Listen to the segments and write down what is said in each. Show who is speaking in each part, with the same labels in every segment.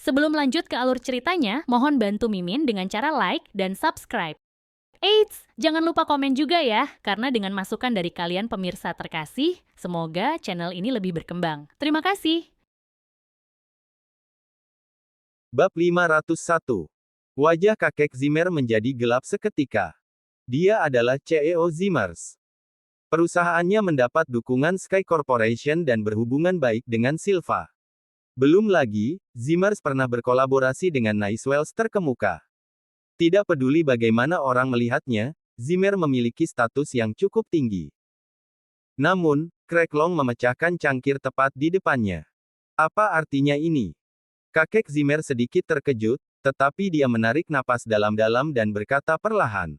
Speaker 1: Sebelum lanjut ke alur ceritanya, mohon bantu Mimin dengan cara like dan subscribe. Eits, jangan lupa komen juga ya, karena dengan masukan dari kalian pemirsa terkasih, semoga channel ini lebih berkembang. Terima kasih.
Speaker 2: Bab 501. Wajah kakek Zimmer menjadi gelap seketika. Dia adalah CEO Zimmers. Perusahaannya mendapat dukungan Sky Corporation dan berhubungan baik dengan Silva. Belum lagi, Zimmers pernah berkolaborasi dengan Naiswells terkemuka. Tidak peduli bagaimana orang melihatnya, Zimmer memiliki status yang cukup tinggi. Namun, Craig Long memecahkan cangkir tepat di depannya. Apa artinya ini? Kakek Zimmer sedikit terkejut, tetapi dia menarik napas dalam-dalam dan berkata perlahan.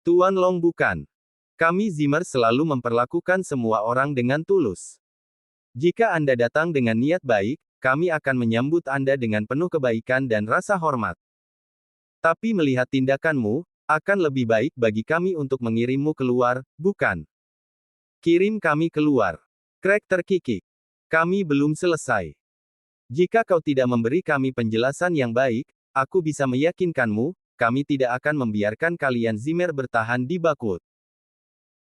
Speaker 2: Tuan Long bukan. Kami Zimmer selalu memperlakukan semua orang dengan tulus. Jika Anda datang dengan niat baik, kami akan menyambut Anda dengan penuh kebaikan dan rasa hormat. Tapi melihat tindakanmu, akan lebih baik bagi kami untuk mengirimmu keluar, bukan? Kirim kami keluar. Craig terkikik. Kami belum selesai. Jika kau tidak memberi kami penjelasan yang baik, aku bisa meyakinkanmu, kami tidak akan membiarkan kalian Zimmer bertahan di Bakwood.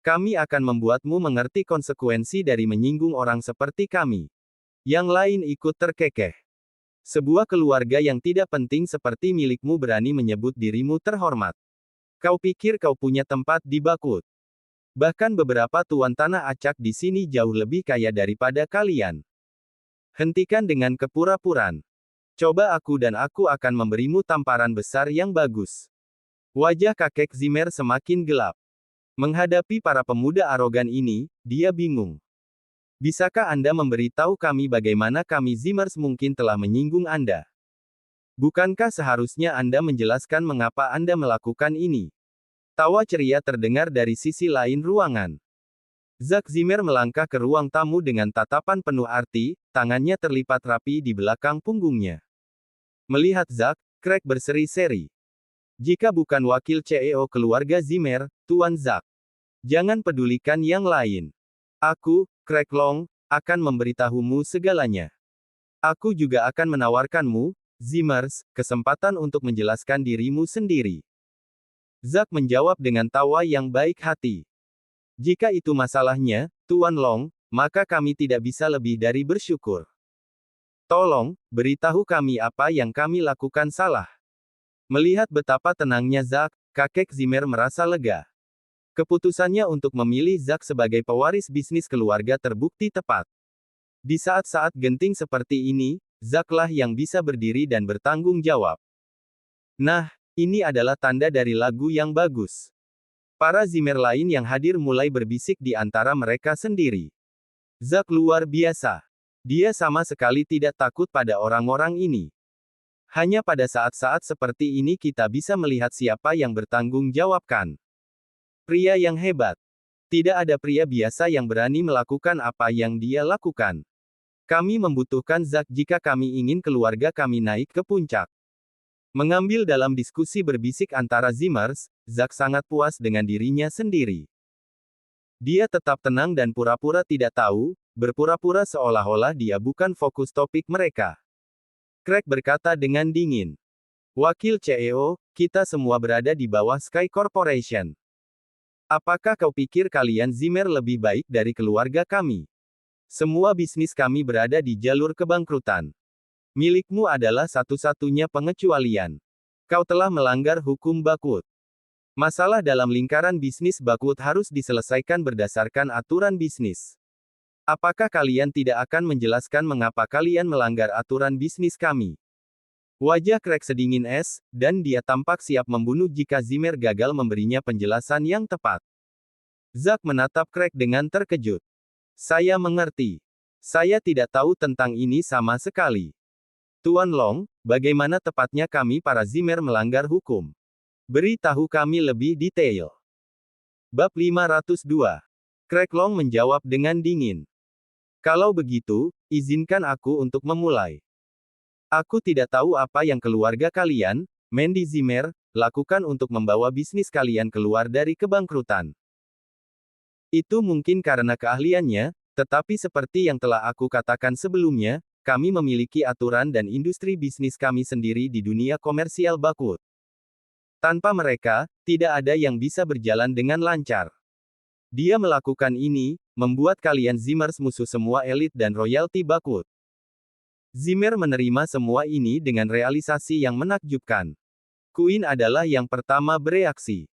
Speaker 2: Kami akan membuatmu mengerti konsekuensi dari menyinggung orang seperti kami. Yang lain ikut terkekeh. Sebuah keluarga yang tidak penting seperti milikmu berani menyebut dirimu terhormat. Kau pikir kau punya tempat di Bakwood? Bahkan beberapa tuan tanah acak di sini jauh lebih kaya daripada kalian. Hentikan dengan kepura-puraan. Coba aku dan aku akan memberimu tamparan besar yang bagus. Wajah kakek Zimmer semakin gelap. Menghadapi para pemuda arogan ini, dia bingung. Bisakah Anda memberitahu kami bagaimana kami Zimmers mungkin telah menyinggung Anda? Bukankah seharusnya Anda menjelaskan mengapa Anda melakukan ini? Tawa ceria terdengar dari sisi lain ruangan. Zack Zimmer melangkah ke ruang tamu dengan tatapan penuh arti, tangannya terlipat rapi di belakang punggungnya. Melihat Zack, Craig berseri-seri. Jika bukan wakil CEO keluarga Zimmer, Tuan Zack. Jangan pedulikan yang lain. Aku, Craig Long, akan memberitahumu segalanya. Aku juga akan menawarkanmu, Zimmers, kesempatan untuk menjelaskan dirimu sendiri. Zack menjawab dengan tawa yang baik hati. Jika itu masalahnya, Tuan Long, maka kami tidak bisa lebih dari bersyukur. Tolong, beritahu kami apa yang kami lakukan salah. Melihat betapa tenangnya Zack, kakek Zimmer merasa lega. Keputusannya untuk memilih Zack sebagai pewaris bisnis keluarga terbukti tepat. Di saat-saat genting seperti ini, Zack lah yang bisa berdiri dan bertanggung jawab. Nah, ini adalah tanda dari lagu yang bagus. Para Zimmer lain yang hadir mulai berbisik di antara mereka sendiri. Zack luar biasa. Dia sama sekali tidak takut pada orang-orang ini. Hanya pada saat-saat seperti ini kita bisa melihat siapa yang bertanggung jawabkan. Pria yang hebat. Tidak ada pria biasa yang berani melakukan apa yang dia lakukan. Kami membutuhkan Zack jika kami ingin keluarga kami naik ke puncak. Mengambil dalam diskusi berbisik antara Zimmers, Zack sangat puas dengan dirinya sendiri. Dia tetap tenang dan pura-pura tidak tahu, berpura-pura seolah-olah dia bukan fokus topik mereka. Craig berkata dengan dingin. Wakil CEO, kita semua berada di bawah Sky Corporation. Apakah kau pikir kalian Zimmer lebih baik dari keluarga kami? Semua bisnis kami berada di jalur kebangkrutan. Milikmu adalah satu-satunya pengecualian. Kau telah melanggar hukum Bakwood. Masalah dalam lingkaran bisnis Bakwood harus diselesaikan berdasarkan aturan bisnis. Apakah kalian tidak akan menjelaskan mengapa kalian melanggar aturan bisnis kami? Wajah Craig sedingin es, dan dia tampak siap membunuh jika Zimmer gagal memberinya penjelasan yang tepat. Zack menatap Craig dengan terkejut. Saya mengerti. Saya tidak tahu tentang ini sama sekali. Tuan Long, bagaimana tepatnya kami para Zimmer melanggar hukum? Beritahu kami lebih detail. Bab 502. Craig Long menjawab dengan dingin. Kalau begitu, izinkan aku untuk memulai. Aku tidak tahu apa yang keluarga kalian, Mandy Zimmer, lakukan untuk membawa bisnis kalian keluar dari kebangkrutan. Itu mungkin karena keahliannya, tetapi seperti yang telah aku katakan sebelumnya, kami memiliki aturan dan industri bisnis kami sendiri di dunia komersial Bakut. Tanpa mereka, tidak ada yang bisa berjalan dengan lancar. Dia melakukan ini, membuat kalian Zimmers musuh semua elit dan royalti Bakut. Zimmer menerima semua ini dengan realisasi yang menakjubkan. Queen adalah yang pertama bereaksi.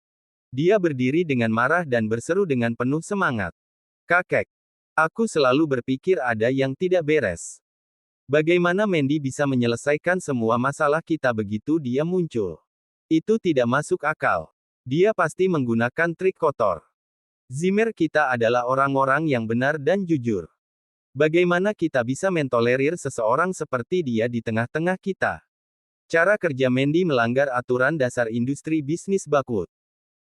Speaker 2: Dia berdiri dengan marah dan berseru dengan penuh semangat. Kakek, aku selalu berpikir ada yang tidak beres. Bagaimana Mandy bisa menyelesaikan semua masalah kita begitu dia muncul? Itu tidak masuk akal. Dia pasti menggunakan trik kotor. Zimmer kita adalah orang-orang yang benar dan jujur. Bagaimana kita bisa mentolerir seseorang seperti dia di tengah-tengah kita? Cara kerja Mandy melanggar aturan dasar industri bisnis Bakut.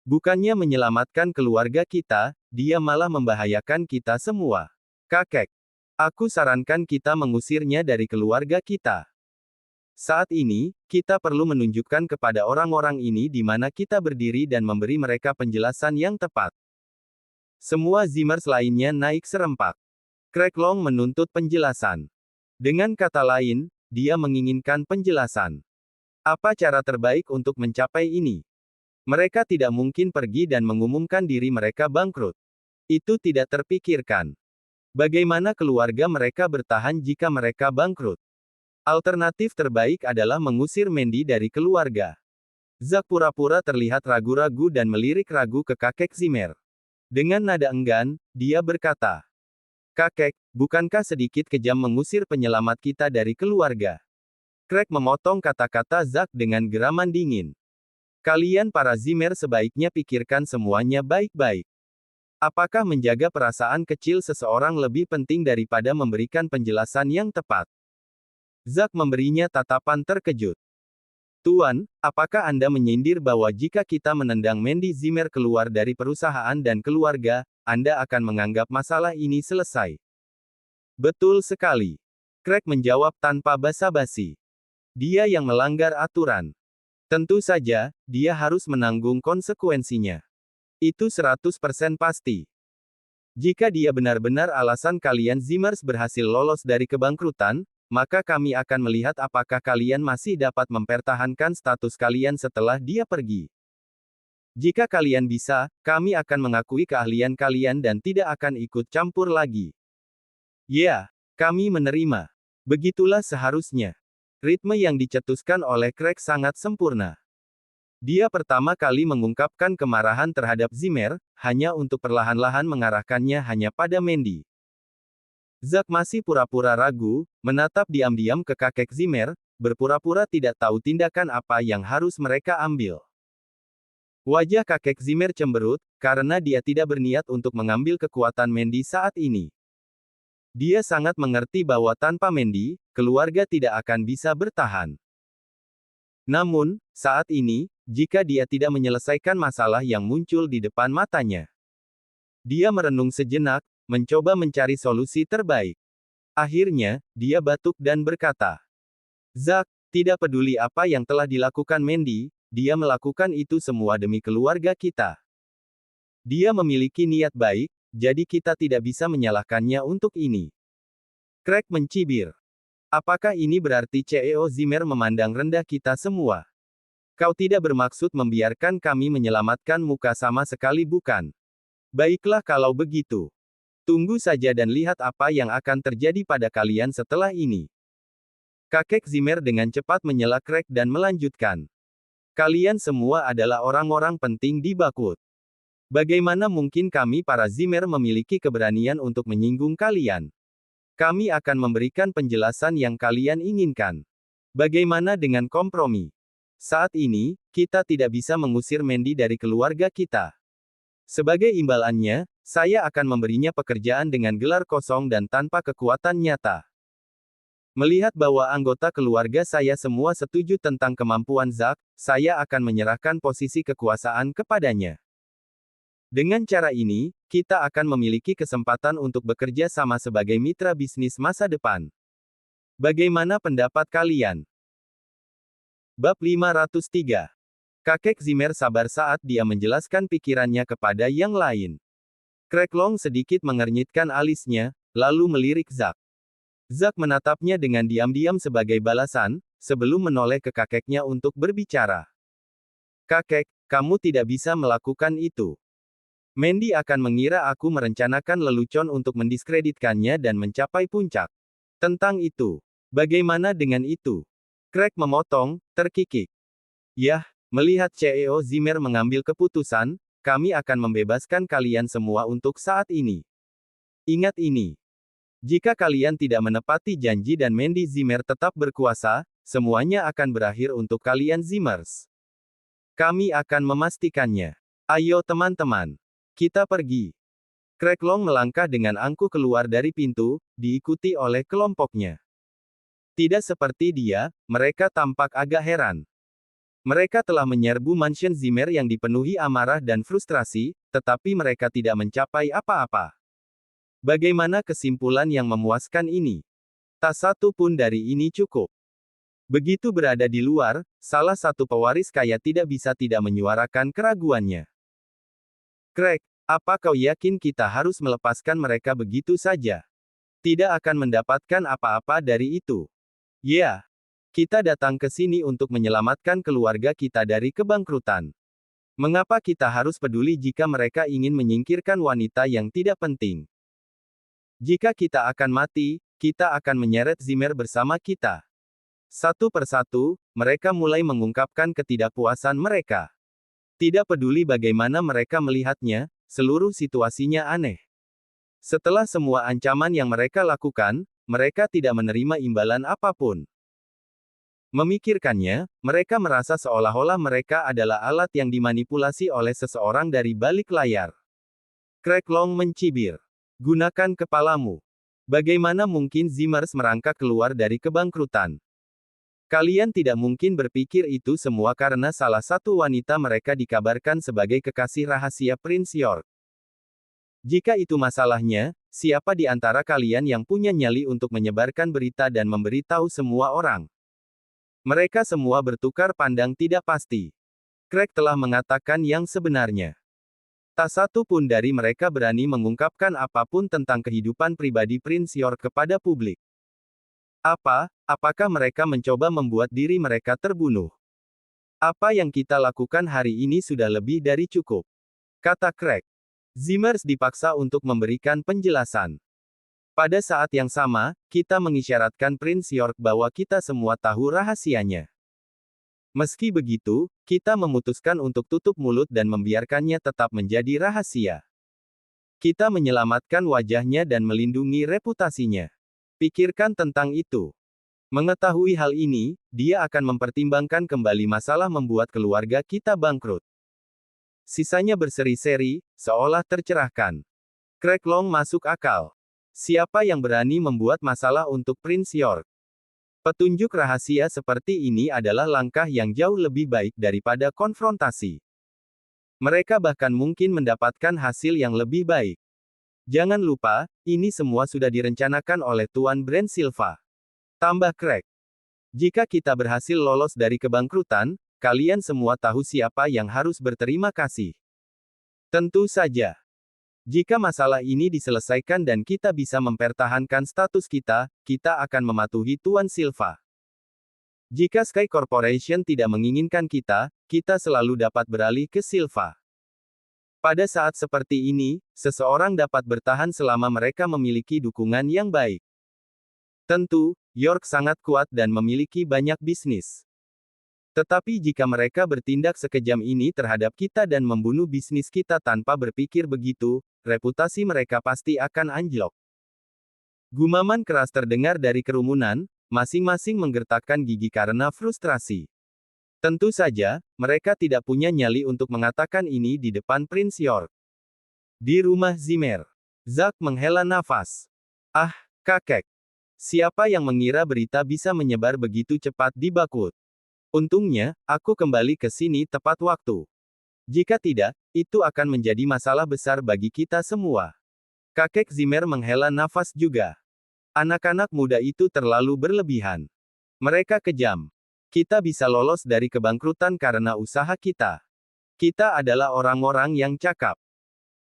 Speaker 2: Bukannya menyelamatkan keluarga kita, dia malah membahayakan kita semua. Kakek, aku sarankan kita mengusirnya dari keluarga kita. Saat ini, kita perlu menunjukkan kepada orang-orang ini di mana kita berdiri dan memberi mereka penjelasan yang tepat. Semua Zimmers lainnya naik serempak. Craig Long menuntut penjelasan. Dengan kata lain, dia menginginkan penjelasan. Apa cara terbaik untuk mencapai ini? Mereka tidak mungkin pergi dan mengumumkan diri mereka bangkrut. Itu tidak terpikirkan. Bagaimana keluarga mereka bertahan jika mereka bangkrut? Alternatif terbaik adalah mengusir Mandy dari keluarga. Zack pura-pura terlihat ragu-ragu dan melirik ragu ke kakek Zimmer. Dengan nada enggan, dia berkata, "Kakek, bukankah sedikit kejam mengusir penyelamat kita dari keluarga?" Craig memotong kata-kata Zack dengan geraman dingin. Kalian para Zimmer sebaiknya pikirkan semuanya baik-baik. Apakah menjaga perasaan kecil seseorang lebih penting daripada memberikan penjelasan yang tepat? Zack memberinya tatapan terkejut. Tuan, apakah Anda menyindir bahwa jika kita menendang Mandy Zimmer keluar dari perusahaan dan keluarga, Anda akan menganggap masalah ini selesai? Betul sekali. Craig menjawab tanpa basa-basi. Dia yang melanggar aturan. Tentu saja, dia harus menanggung konsekuensinya. Itu 100% pasti. Jika dia benar-benar alasan kalian Zimmers berhasil lolos dari kebangkrutan, maka kami akan melihat apakah kalian masih dapat mempertahankan status kalian setelah dia pergi. Jika kalian bisa, kami akan mengakui keahlian kalian dan tidak akan ikut campur lagi. Ya, kami menerima. Begitulah seharusnya. Ritme yang dicetuskan oleh Craig sangat sempurna. Dia pertama kali mengungkapkan kemarahan terhadap Zimmer, hanya untuk perlahan-lahan mengarahkannya hanya pada Mandy. Zack masih pura-pura ragu, menatap diam-diam ke kakek Zimmer, berpura-pura tidak tahu tindakan apa yang harus mereka ambil. Wajah kakek Zimmer cemberut, karena dia tidak berniat untuk mengambil kekuatan Mandy saat ini. Dia sangat mengerti bahwa tanpa Mandy, keluarga tidak akan bisa bertahan. Namun, saat ini, jika dia tidak menyelesaikan masalah yang muncul di depan matanya, dia merenung sejenak, mencoba mencari solusi terbaik. Akhirnya, dia batuk dan berkata, "Zack, tidak peduli apa yang telah dilakukan Mandy, dia melakukan itu semua demi keluarga kita. Dia memiliki niat baik, jadi kita tidak bisa menyalahkannya untuk ini." Craig mencibir. Apakah ini berarti CEO Zimmer memandang rendah kita semua? Kau tidak bermaksud membiarkan kami menyelamatkan muka sama sekali bukan? Baiklah kalau begitu. Tunggu saja dan lihat apa yang akan terjadi pada kalian setelah ini. Kakek Zimmer dengan cepat menyela Craig dan melanjutkan. Kalian semua adalah orang-orang penting di Bakut. Bagaimana mungkin kami para Zimmer memiliki keberanian untuk menyinggung kalian? Kami akan memberikan penjelasan yang kalian inginkan. Bagaimana dengan kompromi? Saat ini, kita tidak bisa mengusir Mandy dari keluarga kita. Sebagai imbalannya, saya akan memberinya pekerjaan dengan gelar kosong dan tanpa kekuatan nyata. Melihat bahwa anggota keluarga saya semua setuju tentang kemampuan Zack, saya akan menyerahkan posisi kekuasaan kepadanya. Dengan cara ini, kita akan memiliki kesempatan untuk bekerja sama sebagai mitra bisnis masa depan. Bagaimana pendapat kalian? Bab 503. Kakek Zimmer sabar saat dia menjelaskan pikirannya kepada yang lain. Craig Long sedikit mengernyitkan alisnya, lalu melirik Zack. Zack menatapnya dengan diam-diam sebagai balasan, sebelum menoleh ke kakeknya untuk berbicara. Kakek, kamu tidak bisa melakukan itu. Mandy akan mengira aku merencanakan lelucon untuk mendiskreditkannya dan mencapai puncak. Tentang itu, bagaimana dengan itu? Craig memotong, terkikik. Yah, melihat CEO Zimmer mengambil keputusan, kami akan membebaskan kalian semua untuk saat ini. Ingat ini. Jika kalian tidak menepati janji dan Mandy Zimmer tetap berkuasa, semuanya akan berakhir untuk kalian Zimmers. Kami akan memastikannya. Ayo teman-teman. Kita pergi. Craig Long melangkah dengan angkuh keluar dari pintu, diikuti oleh kelompoknya. Tidak seperti dia, mereka tampak agak heran. Mereka telah menyerbu mansion Zimmer yang dipenuhi amarah dan frustrasi, tetapi mereka tidak mencapai apa-apa. Bagaimana kesimpulan yang memuaskan ini? Tak satu pun dari ini cukup. Begitu berada di luar, salah satu pewaris kaya tidak bisa tidak menyuarakan keraguannya. Craig, apa kau yakin kita harus melepaskan mereka begitu saja? Tidak akan mendapatkan apa-apa dari itu. Ya, kita datang ke sini untuk menyelamatkan keluarga kita dari kebangkrutan. Mengapa kita harus peduli jika mereka ingin menyingkirkan wanita yang tidak penting? Jika kita akan mati, kita akan menyeret Zimmer bersama kita. Satu persatu, mereka mulai mengungkapkan ketidakpuasan mereka. Tidak peduli bagaimana mereka melihatnya, seluruh situasinya aneh. Setelah semua ancaman yang mereka lakukan, mereka tidak menerima imbalan apapun. Memikirkannya, mereka merasa seolah-olah mereka adalah alat yang dimanipulasi oleh seseorang dari balik layar. Craig Long mencibir. Gunakan kepalamu. Bagaimana mungkin Zimmers merangkak keluar dari kebangkrutan? Kalian tidak mungkin berpikir itu semua karena salah satu wanita mereka dikabarkan sebagai kekasih rahasia Prince York. Jika itu masalahnya, siapa di antara kalian yang punya nyali untuk menyebarkan berita dan memberitahu semua orang? Mereka semua bertukar pandang tidak pasti. Craig telah mengatakan yang sebenarnya. Tak satu pun dari mereka berani mengungkapkan apapun tentang kehidupan pribadi Prince York kepada publik. Apakah mereka mencoba membuat diri mereka terbunuh? Apa yang kita lakukan hari ini sudah lebih dari cukup, kata Craig. Zimmers dipaksa untuk memberikan penjelasan. Pada saat yang sama, kita mengisyaratkan Prince York bahwa kita semua tahu rahasianya. Meski begitu, kita memutuskan untuk tutup mulut dan membiarkannya tetap menjadi rahasia. Kita menyelamatkan wajahnya dan melindungi reputasinya. Pikirkan tentang itu. Mengetahui hal ini, dia akan mempertimbangkan kembali masalah membuat keluarga kita bangkrut. Sisanya berseri-seri, seolah tercerahkan. Craig Long masuk akal. Siapa yang berani membuat masalah untuk Prince York? Petunjuk rahasia seperti ini adalah langkah yang jauh lebih baik daripada konfrontasi. Mereka bahkan mungkin mendapatkan hasil yang lebih baik. Jangan lupa, ini semua sudah direncanakan oleh Tuan Brand Silva. Tambah Craig. Jika kita berhasil lolos dari kebangkrutan, kalian semua tahu siapa yang harus berterima kasih. Tentu saja. Jika masalah ini diselesaikan dan kita bisa mempertahankan status kita, kita akan mematuhi Tuan Silva. Jika Sky Corporation tidak menginginkan kita, kita selalu dapat beralih ke Silva. Pada saat seperti ini, seseorang dapat bertahan selama mereka memiliki dukungan yang baik. Tentu, York sangat kuat dan memiliki banyak bisnis. Tetapi jika mereka bertindak sekejam ini terhadap kita dan membunuh bisnis kita tanpa berpikir begitu, reputasi mereka pasti akan anjlok. Gumaman keras terdengar dari kerumunan, masing-masing menggertakkan gigi karena frustrasi. Tentu saja, mereka tidak punya nyali untuk mengatakan ini di depan Prince York. Di rumah Zimmer, Zack menghela nafas. Ah, kakek. Siapa yang mengira berita bisa menyebar begitu cepat di Bakwood? Untungnya, aku kembali ke sini tepat waktu. Jika tidak, itu akan menjadi masalah besar bagi kita semua. Kakek Zimmer menghela nafas juga. Anak-anak muda itu terlalu berlebihan. Mereka kejam. Kita bisa lolos dari kebangkrutan karena usaha kita. Kita adalah orang-orang yang cakap.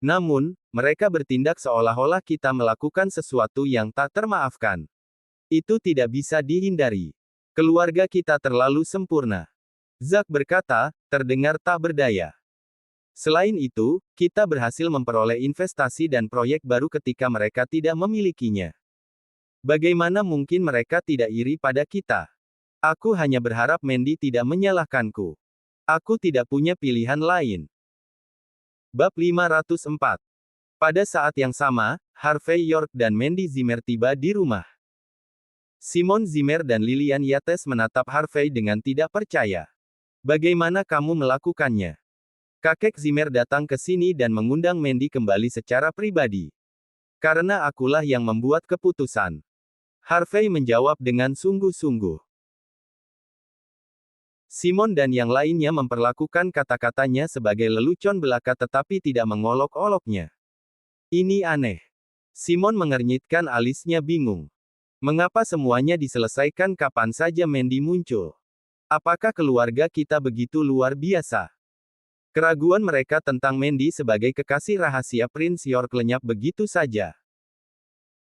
Speaker 2: Namun, mereka bertindak seolah-olah kita melakukan sesuatu yang tak termaafkan. Itu tidak bisa dihindari. Keluarga kita terlalu sempurna. Zack berkata, terdengar tak berdaya. Selain itu, kita berhasil memperoleh investasi dan proyek baru ketika mereka tidak memilikinya. Bagaimana mungkin mereka tidak iri pada kita? Aku hanya berharap Mandy tidak menyalahkanku. Aku tidak punya pilihan lain. Bab 504. Pada saat yang sama, Harvey York dan Mandy Zimmer tiba di rumah. Simon Zimmer dan Lillian Yates menatap Harvey dengan tidak percaya. Bagaimana kamu melakukannya? Kakek Zimmer datang ke sini dan mengundang Mandy kembali secara pribadi. Karena akulah yang membuat keputusan. Harvey menjawab dengan sungguh-sungguh. Simon dan yang lainnya memperlakukan kata-katanya sebagai lelucon belaka tetapi tidak mengolok-oloknya. Ini aneh. Simon mengernyitkan alisnya bingung. Mengapa semuanya diselesaikan kapan saja Mandy muncul? Apakah keluarga kita begitu luar biasa? Keraguan mereka tentang Mandy sebagai kekasih rahasia Prince York lenyap begitu saja.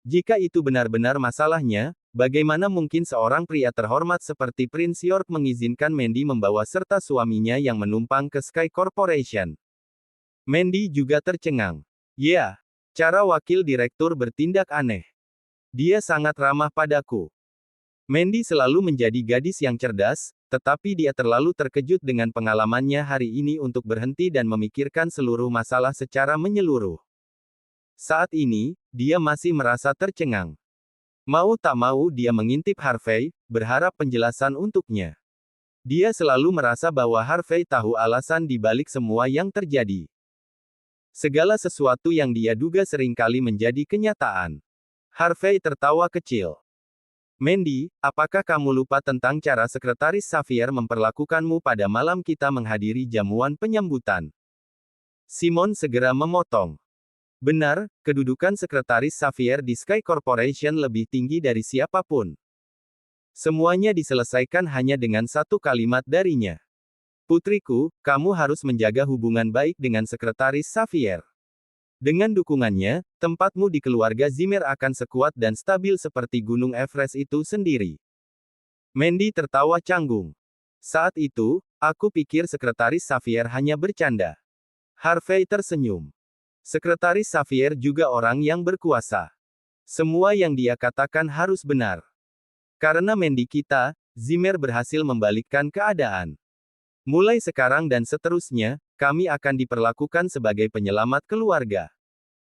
Speaker 2: Jika itu benar-benar masalahnya, bagaimana mungkin seorang pria terhormat seperti Prince York mengizinkan Mandy membawa serta suaminya yang menumpang ke Sky Corporation? Mandy juga tercengang. Ya, cara wakil direktur bertindak aneh. Dia sangat ramah padaku. Mandy selalu menjadi gadis yang cerdas, tetapi dia terlalu terkejut dengan pengalamannya hari ini untuk berhenti dan memikirkan seluruh masalah secara menyeluruh. Saat ini, dia masih merasa tercengang. Mau tak mau dia mengintip Harvey, berharap penjelasan untuknya. Dia selalu merasa bahwa Harvey tahu alasan di balik semua yang terjadi. Segala sesuatu yang dia duga seringkali menjadi kenyataan. Harvey tertawa kecil. Mandy, apakah kamu lupa tentang cara sekretaris Xavier memperlakukanmu pada malam kita menghadiri jamuan penyambutan? Simon segera memotong. Benar, kedudukan sekretaris Xavier di Sky Corporation lebih tinggi dari siapapun. Semuanya diselesaikan hanya dengan satu kalimat darinya. Putriku, kamu harus menjaga hubungan baik dengan sekretaris Xavier. Dengan dukungannya, tempatmu di keluarga Zimmer akan sekuat dan stabil seperti Gunung Everest itu sendiri. Mandy tertawa canggung. Saat itu, aku pikir sekretaris Xavier hanya bercanda. Harvey tersenyum. Sekretaris Xavier juga orang yang berkuasa. Semua yang dia katakan harus benar. Karena Mandy kita, Zimmer berhasil membalikkan keadaan. Mulai sekarang dan seterusnya, kami akan diperlakukan sebagai penyelamat keluarga.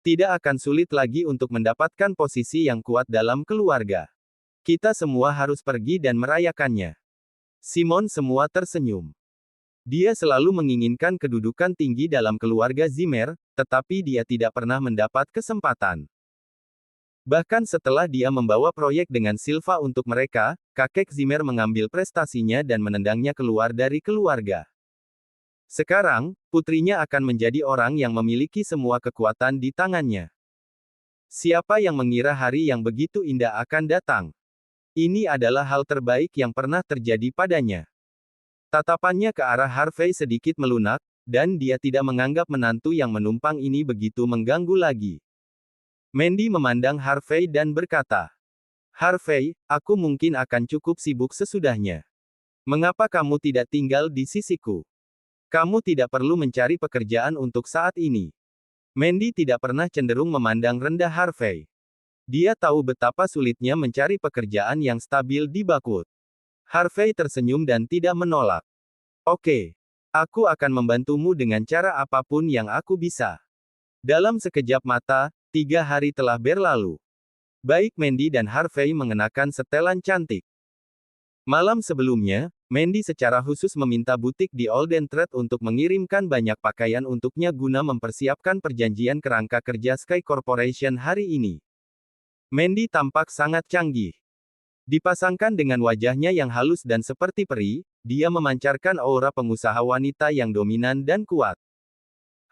Speaker 2: Tidak akan sulit lagi untuk mendapatkan posisi yang kuat dalam keluarga. Kita semua harus pergi dan merayakannya. Simon semua tersenyum. Dia selalu menginginkan kedudukan tinggi dalam keluarga Zimmer, tetapi dia tidak pernah mendapat kesempatan. Bahkan setelah dia membawa proyek dengan Silva untuk mereka, kakek Zimmer mengambil prestasinya dan menendangnya keluar dari keluarga. Sekarang, putrinya akan menjadi orang yang memiliki semua kekuatan di tangannya. Siapa yang mengira hari yang begitu indah akan datang? Ini adalah hal terbaik yang pernah terjadi padanya. Tatapannya ke arah Harvey sedikit melunak, dan dia tidak menganggap menantu yang menumpang ini begitu mengganggu lagi. Mandy memandang Harvey dan berkata, Harvey, aku mungkin akan cukup sibuk sesudahnya. Mengapa kamu tidak tinggal di sisiku? Kamu tidak perlu mencari pekerjaan untuk saat ini. Mandy tidak pernah cenderung memandang rendah Harvey. Dia tahu betapa sulitnya mencari pekerjaan yang stabil di Bakwood. Harvey tersenyum dan tidak menolak. Oke. Aku akan membantumu dengan cara apapun yang aku bisa. Dalam sekejap mata, 3 hari telah berlalu. Baik Mandy dan Harvey mengenakan setelan cantik. Malam sebelumnya, Mandy secara khusus meminta butik di Olden Trade untuk mengirimkan banyak pakaian untuknya guna mempersiapkan perjanjian kerangka kerja Sky Corporation hari ini. Mandy tampak sangat canggih. Dipasangkan dengan wajahnya yang halus dan seperti peri, dia memancarkan aura pengusaha wanita yang dominan dan kuat.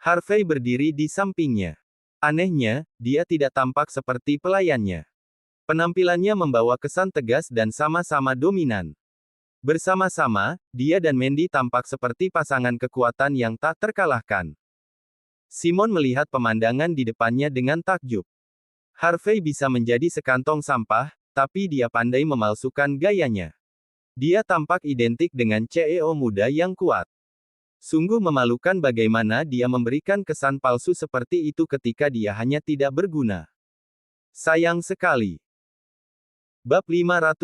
Speaker 2: Harvey berdiri di sampingnya. Anehnya, dia tidak tampak seperti pelayannya. Penampilannya membawa kesan tegas dan sama-sama dominan. Bersama-sama, dia dan Mandy tampak seperti pasangan kekuatan yang tak terkalahkan. Simon melihat pemandangan di depannya dengan takjub. Harvey bisa menjadi sekantong sampah, tapi dia pandai memalsukan gayanya. Dia tampak identik dengan CEO muda yang kuat. Sungguh memalukan bagaimana dia memberikan kesan palsu seperti itu ketika dia hanya tidak berguna. Sayang sekali. Bab 505.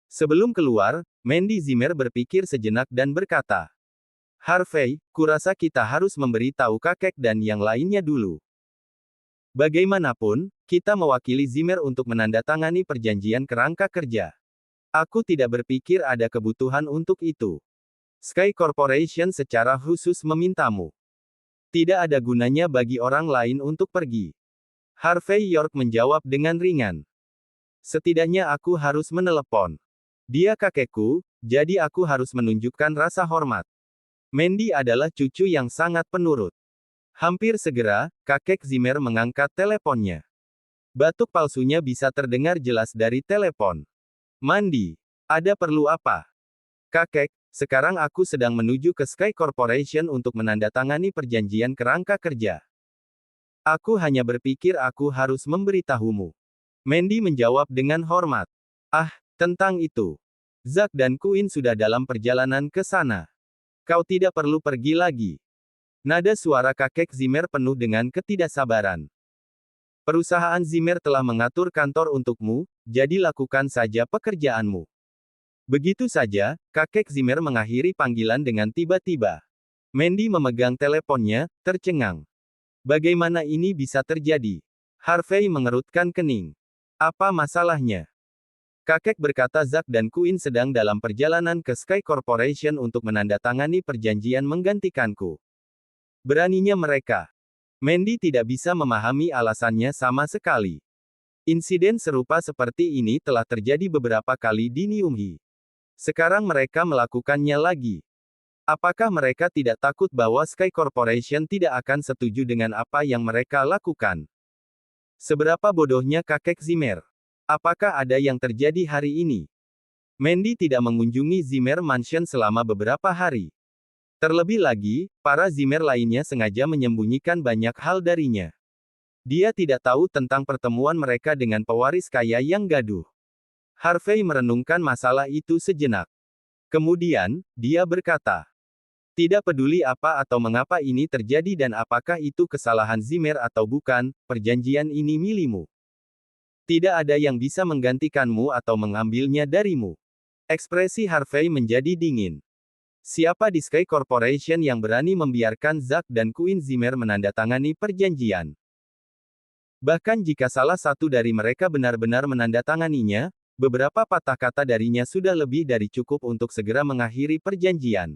Speaker 2: Sebelum keluar, Mandy Zimmer berpikir sejenak dan berkata, Harvey, kurasa kita harus memberi tahu kakek dan yang lainnya dulu. Bagaimanapun, kita mewakili Zimmer untuk menandatangani perjanjian kerangka kerja. Aku tidak berpikir ada kebutuhan untuk itu. Sky Corporation secara khusus memintamu. Tidak ada gunanya bagi orang lain untuk pergi. Harvey York menjawab dengan ringan. Setidaknya aku harus menelepon. Dia kakekku, jadi aku harus menunjukkan rasa hormat. Mandy adalah cucu yang sangat penurut. Hampir segera, kakek Zimmer mengangkat teleponnya. Batuk palsunya bisa terdengar jelas dari telepon. Mandy, ada perlu apa? Kakek, sekarang aku sedang menuju ke Sky Corporation untuk menandatangani perjanjian kerangka kerja. Aku hanya berpikir aku harus memberitahumu. Mandy menjawab dengan hormat. Ah, tentang itu. Zack dan Quinn sudah dalam perjalanan ke sana. Kau tidak perlu pergi lagi. Nada suara kakek Zimmer penuh dengan ketidaksabaran. Perusahaan Zimmer telah mengatur kantor untukmu, jadi lakukan saja pekerjaanmu. Begitu saja, kakek Zimmer mengakhiri panggilan dengan tiba-tiba. Mandy memegang teleponnya, tercengang. Bagaimana ini bisa terjadi? Harvey mengerutkan kening. Apa masalahnya? Kakek berkata Zack dan Quinn sedang dalam perjalanan ke Sky Corporation untuk menandatangani perjanjian menggantikanku. Beraninya mereka. Mandy tidak bisa memahami alasannya sama sekali. Insiden serupa seperti ini telah terjadi beberapa kali di Niumhi. Sekarang mereka melakukannya lagi. Apakah mereka tidak takut bahwa Sky Corporation tidak akan setuju dengan apa yang mereka lakukan? Seberapa bodohnya kakek Zimmer? Apakah ada yang terjadi hari ini? Mandy tidak mengunjungi Zimmer Mansion selama beberapa hari. Terlebih lagi, para Zimmer lainnya sengaja menyembunyikan banyak hal darinya. Dia tidak tahu tentang pertemuan mereka dengan pewaris kaya yang gaduh. Harvey merenungkan masalah itu sejenak. Kemudian, dia berkata, tidak peduli apa atau mengapa ini terjadi dan apakah itu kesalahan Zimmer atau bukan, perjanjian ini milikmu. Tidak ada yang bisa menggantikanmu atau mengambilnya darimu. Ekspresi Harvey menjadi dingin. Siapa di Sky Corporation yang berani membiarkan Zack dan Quinn Zimmer menandatangani perjanjian? Bahkan jika salah satu dari mereka benar-benar menandatanganinya, beberapa patah kata darinya sudah lebih dari cukup untuk segera mengakhiri perjanjian.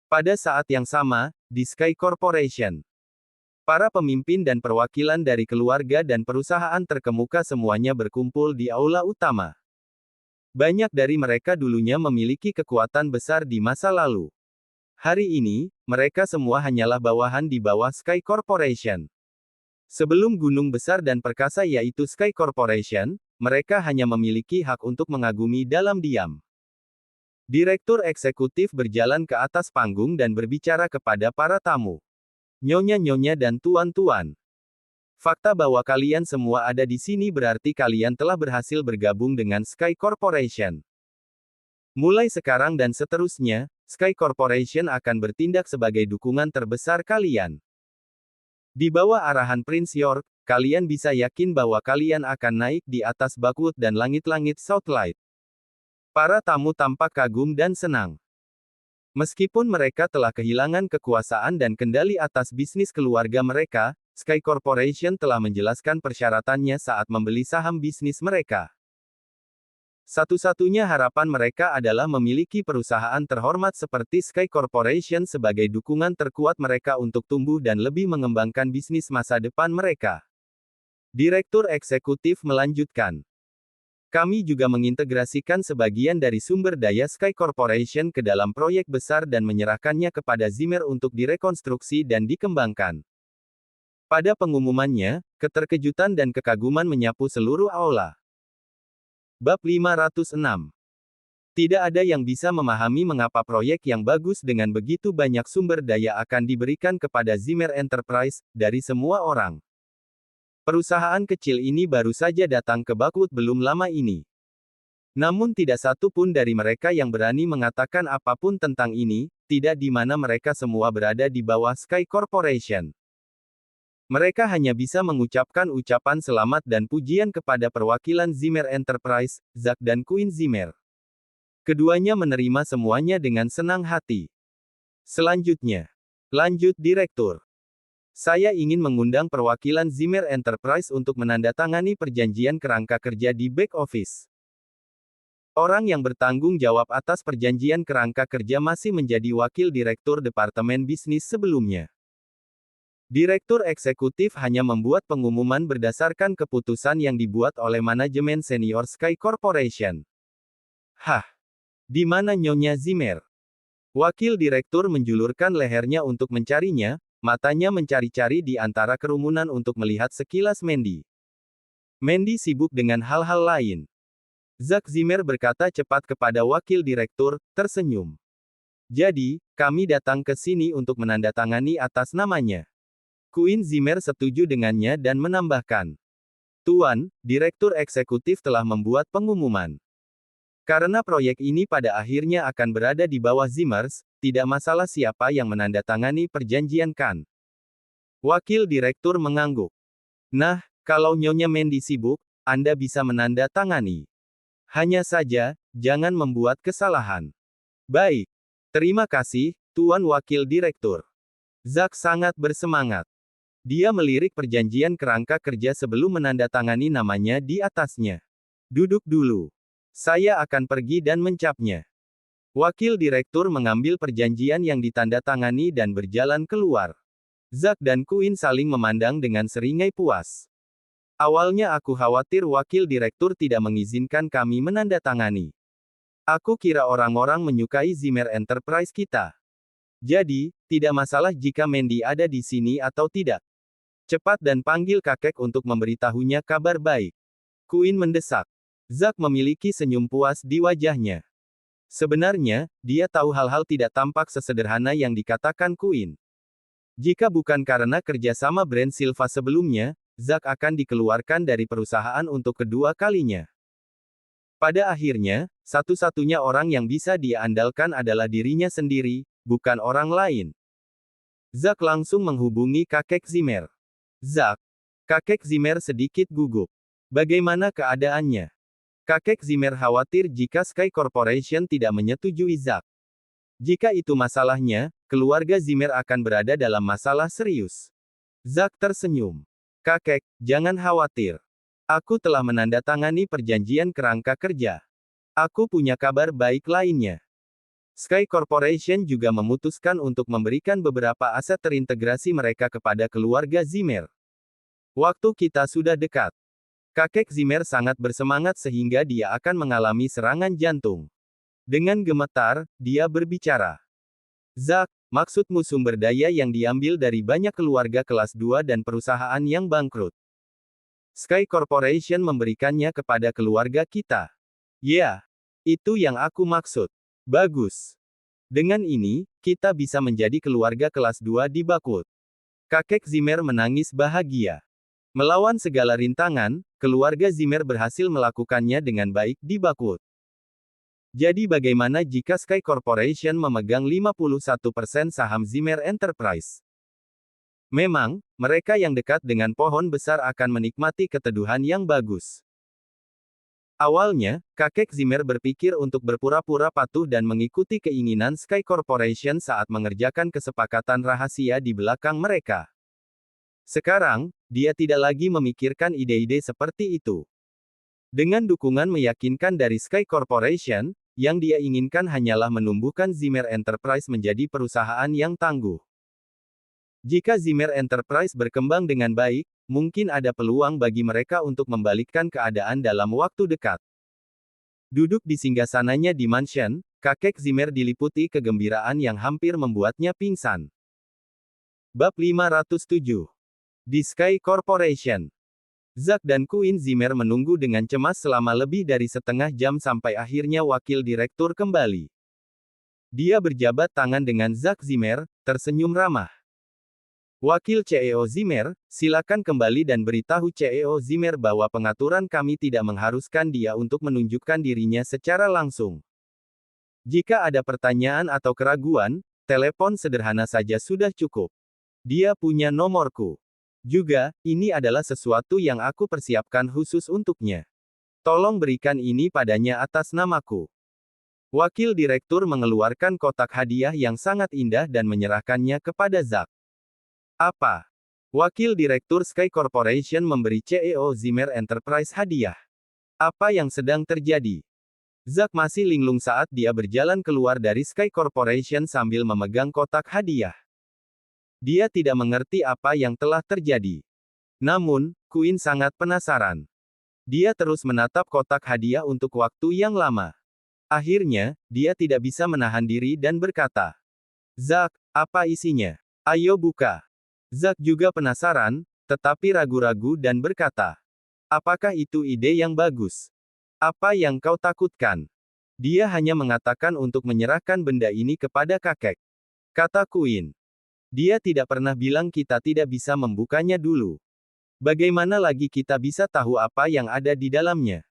Speaker 2: Pada saat yang sama, di Sky Corporation, para pemimpin dan perwakilan dari keluarga dan perusahaan terkemuka semuanya berkumpul di aula utama. Banyak dari mereka dulunya memiliki kekuatan besar di masa lalu. Hari ini, mereka semua hanyalah bawahan di bawah Sky Corporation. Sebelum gunung besar dan perkasa yaitu Sky Corporation, mereka hanya memiliki hak untuk mengagumi dalam diam. Direktur eksekutif berjalan ke atas panggung dan berbicara kepada para tamu. Nyonya-nyonya dan tuan-tuan. Fakta bahwa kalian semua ada di sini berarti kalian telah berhasil bergabung dengan Sky Corporation. Mulai sekarang dan seterusnya, Sky Corporation akan bertindak sebagai dukungan terbesar kalian. Di bawah arahan Prince York, kalian bisa yakin bahwa kalian akan naik di atas Bakwood dan langit-langit Southlight. Para tamu tampak kagum dan senang. Meskipun mereka telah kehilangan kekuasaan dan kendali atas bisnis keluarga mereka, Sky Corporation telah menjelaskan persyaratannya saat membeli saham bisnis mereka. Satu-satunya harapan mereka adalah memiliki perusahaan terhormat seperti Sky Corporation sebagai dukungan terkuat mereka untuk tumbuh dan lebih mengembangkan bisnis masa depan mereka. Direktur eksekutif melanjutkan. Kami juga mengintegrasikan sebagian dari sumber daya Sky Corporation ke dalam proyek besar dan menyerahkannya kepada Zimmer untuk direkonstruksi dan dikembangkan. Pada pengumumannya, keterkejutan dan kekaguman menyapu seluruh aula. Bab 506. Tidak ada yang bisa memahami mengapa proyek yang bagus dengan begitu banyak sumber daya akan diberikan kepada Zimmer Enterprise, dari semua orang. Perusahaan kecil ini baru saja datang ke Bakwood belum lama ini. Namun tidak satu pun dari mereka yang berani mengatakan apapun tentang ini, tidak di mana mereka semua berada di bawah Sky Corporation. Mereka hanya bisa mengucapkan ucapan selamat dan pujian kepada perwakilan Zimmer Enterprise, Zack dan Queen Zimmer. Keduanya menerima semuanya dengan senang hati. Selanjutnya, lanjut Direktur. Saya ingin mengundang perwakilan Zimmer Enterprise untuk menandatangani perjanjian kerangka kerja di back office. Orang yang bertanggung jawab atas perjanjian kerangka kerja masih menjadi wakil direktur departemen bisnis sebelumnya. Direktur eksekutif hanya membuat pengumuman berdasarkan keputusan yang dibuat oleh manajemen senior Sky Corporation. Hah? Di mana Nyonya Zimmer? Wakil direktur menjulurkan lehernya untuk mencarinya, matanya mencari-cari di antara kerumunan untuk melihat sekilas Mandy. Mandy sibuk dengan hal-hal lain. Zack Zimmer berkata cepat kepada wakil direktur, tersenyum. Jadi, kami datang ke sini untuk menandatangani atas namanya. Queen Zimmer setuju dengannya dan menambahkan, Tuan, Direktur Eksekutif telah membuat pengumuman. Karena proyek ini pada akhirnya akan berada di bawah Zimmers, tidak masalah siapa yang menandatangani perjanjian kan. Wakil Direktur mengangguk. Nah, kalau Nyonya Mandy sibuk, Anda bisa menandatangani. Hanya saja, jangan membuat kesalahan. Baik. Terima kasih, Tuan Wakil Direktur. Zack sangat bersemangat. Dia melirik perjanjian kerangka kerja sebelum menandatangani namanya di atasnya. Duduk dulu. Saya akan pergi dan mencapnya. Wakil direktur mengambil perjanjian yang ditandatangani dan berjalan keluar. Zack dan Queen saling memandang dengan seringai puas. Awalnya aku khawatir wakil direktur tidak mengizinkan kami menandatangani. Aku kira orang-orang menyukai Zimmer Enterprise kita. Jadi, tidak masalah jika Mandy ada di sini atau tidak. Cepat dan panggil kakek untuk memberitahunya kabar baik. Queen mendesak. Zack memiliki senyum puas di wajahnya. Sebenarnya, dia tahu hal-hal tidak tampak sesederhana yang dikatakan Queen. Jika bukan karena kerjasama brand Silva sebelumnya, Zack akan dikeluarkan dari perusahaan untuk kedua kalinya. Pada akhirnya, satu-satunya orang yang bisa dia andalkan adalah dirinya sendiri, bukan orang lain. Zack langsung menghubungi kakek Zimmer. Zack. Kakek Zimmer sedikit gugup. Bagaimana keadaannya? Kakek Zimmer khawatir jika Sky Corporation tidak menyetujui Zack. Jika itu masalahnya, keluarga Zimmer akan berada dalam masalah serius. Zack tersenyum. Kakek, jangan khawatir. Aku telah menandatangani perjanjian kerangka kerja. Aku punya kabar baik lainnya. Sky Corporation juga memutuskan untuk memberikan beberapa aset terintegrasi mereka kepada keluarga Zimmer. Waktu kita sudah dekat. Kakek Zimmer sangat bersemangat sehingga dia akan mengalami serangan jantung. Dengan gemetar, dia berbicara. Zack, maksudmu sumber daya yang diambil dari banyak keluarga kelas 2 dan perusahaan yang bangkrut. Sky Corporation memberikannya kepada keluarga kita. Ya, itu yang aku maksud. Bagus. Dengan ini, kita bisa menjadi keluarga kelas 2 di Bakwood. Kakek Zimmer menangis bahagia. Melawan segala rintangan, keluarga Zimmer berhasil melakukannya dengan baik di Bakwood. Jadi bagaimana jika Sky Corporation memegang 51% saham Zimmer Enterprise? Memang, mereka yang dekat dengan pohon besar akan menikmati keteduhan yang bagus. Awalnya, kakek Zimmer berpikir untuk berpura-pura patuh dan mengikuti keinginan Sky Corporation saat mengerjakan kesepakatan rahasia di belakang mereka. Sekarang, dia tidak lagi memikirkan ide-ide seperti itu. Dengan dukungan meyakinkan dari Sky Corporation, yang dia inginkan hanyalah menumbuhkan Zimmer Enterprise menjadi perusahaan yang tangguh. Jika Zimmer Enterprise berkembang dengan baik, mungkin ada peluang bagi mereka untuk membalikkan keadaan dalam waktu dekat. Duduk di singgasananya di mansion, kakek Zimmer diliputi kegembiraan yang hampir membuatnya pingsan. Bab 507. Di Sky Corporation. Zack dan Queen Zimmer menunggu dengan cemas selama lebih dari setengah jam sampai akhirnya wakil direktur kembali. Dia berjabat tangan dengan Zack Zimmer, tersenyum ramah. Wakil CEO Zimmer, silakan kembali dan beritahu CEO Zimmer bahwa pengaturan kami tidak mengharuskan dia untuk menunjukkan dirinya secara langsung. Jika ada pertanyaan atau keraguan, telepon sederhana saja sudah cukup. Dia punya nomorku. Juga, ini adalah sesuatu yang aku persiapkan khusus untuknya. Tolong berikan ini padanya atas namaku. Wakil direktur mengeluarkan kotak hadiah yang sangat indah dan menyerahkannya kepada Zack. Apa? Wakil Direktur Sky Corporation memberi CEO Zimmer Enterprise hadiah. Apa yang sedang terjadi? Zack masih linglung saat dia berjalan keluar dari Sky Corporation sambil memegang kotak hadiah. Dia tidak mengerti apa yang telah terjadi. Namun, Queen sangat penasaran. Dia terus menatap kotak hadiah untuk waktu yang lama. Akhirnya, dia tidak bisa menahan diri dan berkata, "Zack, apa isinya? Ayo buka." Zack juga penasaran, tetapi ragu-ragu dan berkata, "Apakah itu ide yang bagus? Apa yang kau takutkan?" Dia hanya mengatakan untuk menyerahkan benda ini kepada kakek. Kata Queen. Dia tidak pernah bilang kita tidak bisa membukanya dulu. Bagaimana lagi kita bisa tahu apa yang ada di dalamnya?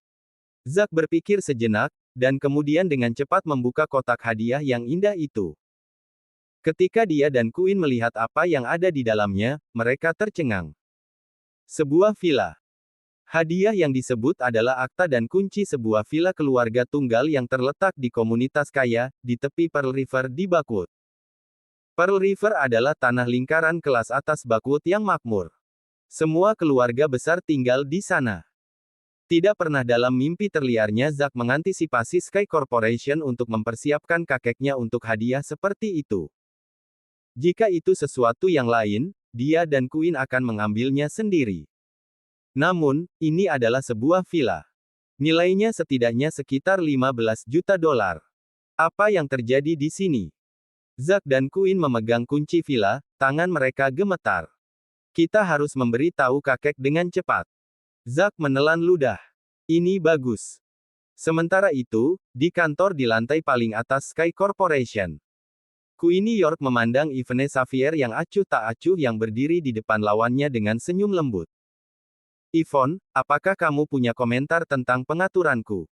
Speaker 2: Zack berpikir sejenak, dan kemudian dengan cepat membuka kotak hadiah yang indah itu. Ketika dia dan Queen melihat apa yang ada di dalamnya, mereka tercengang. Sebuah villa. Hadiah yang disebut adalah akta dan kunci sebuah villa keluarga tunggal yang terletak di komunitas kaya, di tepi Pearl River di Buckwood. Pearl River adalah tanah lingkaran kelas atas Buckwood yang makmur. Semua keluarga besar tinggal di sana. Tidak pernah dalam mimpi terliarnya Zack mengantisipasi Sky Corporation untuk mempersiapkan kakeknya untuk hadiah seperti itu. Jika itu sesuatu yang lain, dia dan Queen akan mengambilnya sendiri. Namun, ini adalah sebuah villa. Nilainya setidaknya sekitar 15 juta dolar. Apa yang terjadi di sini? Zack dan Queen memegang kunci villa, tangan mereka gemetar. Kita harus memberi tahu kakek dengan cepat. Zack menelan ludah. Ini bagus. Sementara itu, di kantor di lantai paling atas Sky Corporation. Queenie York memandang Yvonne Xavier yang acuh tak acuh yang berdiri di depan lawannya dengan senyum lembut. "Yvonne, apakah kamu punya komentar tentang pengaturanku?"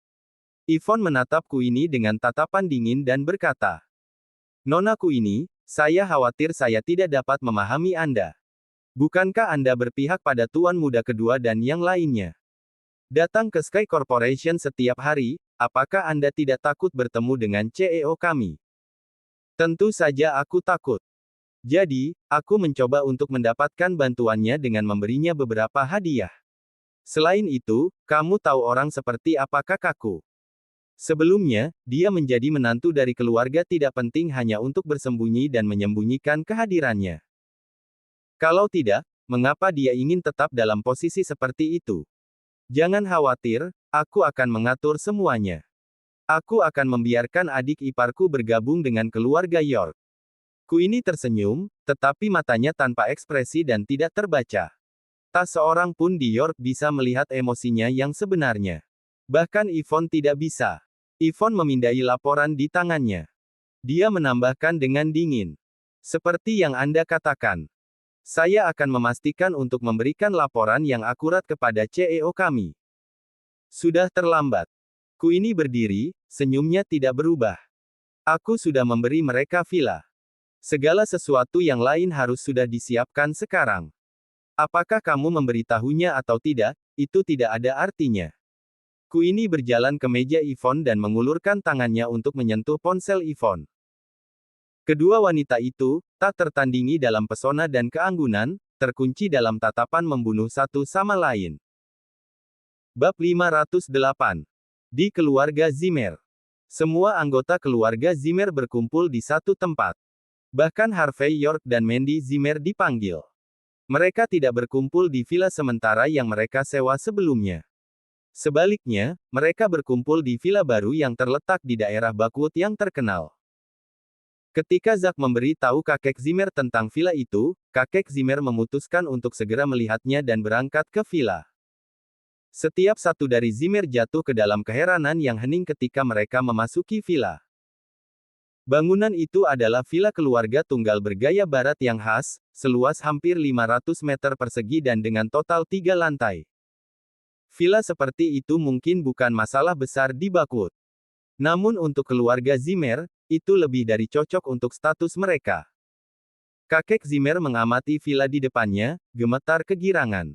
Speaker 2: Yvonne menatap Queenie dengan tatapan dingin dan berkata, "Nona Queenie, saya khawatir saya tidak dapat memahami Anda. Bukankah Anda berpihak pada tuan muda kedua dan yang lainnya? Datang ke Sky Corporation setiap hari, apakah Anda tidak takut bertemu dengan CEO kami?" "Tentu saja aku takut. Jadi, aku mencoba untuk mendapatkan bantuannya dengan memberinya beberapa hadiah. Selain itu, kamu tahu orang seperti apa kakakku. Sebelumnya, dia menjadi menantu dari keluarga tidak penting hanya untuk bersembunyi dan menyembunyikan kehadirannya. Kalau tidak, mengapa dia ingin tetap dalam posisi seperti itu? Jangan khawatir, aku akan mengatur semuanya. Aku akan membiarkan adik iparku bergabung dengan keluarga York." Queenie tersenyum, tetapi matanya tanpa ekspresi dan tidak terbaca. Tak seorang pun di York bisa melihat emosinya yang sebenarnya. Bahkan Yvonne tidak bisa. Yvonne memindai laporan di tangannya. Dia menambahkan dengan dingin. "Seperti yang Anda katakan. Saya akan memastikan untuk memberikan laporan yang akurat kepada CEO kami." Sudah terlambat. Queenie berdiri, senyumnya tidak berubah. "Aku sudah memberi mereka villa. Segala sesuatu yang lain harus sudah disiapkan sekarang. Apakah kamu memberitahunya atau tidak, itu tidak ada artinya." Queenie berjalan ke meja Yvonne dan mengulurkan tangannya untuk menyentuh ponsel Yvonne. Kedua wanita itu, tak tertandingi dalam pesona dan keanggunan, terkunci dalam tatapan membunuh satu sama lain. Bab 508. Di keluarga Zimmer. Semua anggota keluarga Zimmer berkumpul di satu tempat. Bahkan Harvey York dan Mandy Zimmer dipanggil. Mereka tidak berkumpul di villa sementara yang mereka sewa sebelumnya. Sebaliknya, mereka berkumpul di villa baru yang terletak di daerah Buckwood yang terkenal. Ketika Zack memberi tahu kakek Zimmer tentang villa itu, kakek Zimmer memutuskan untuk segera melihatnya dan berangkat ke villa. Setiap satu dari Zimmer jatuh ke dalam keheranan yang hening ketika mereka memasuki villa. Bangunan itu adalah villa keluarga tunggal bergaya barat yang khas, seluas hampir 500 meter persegi dan dengan total 3 lantai. Villa seperti itu mungkin bukan masalah besar di Bakut. Namun untuk keluarga Zimmer, itu lebih dari cocok untuk status mereka. Kakek Zimmer mengamati villa di depannya, gemetar kegirangan.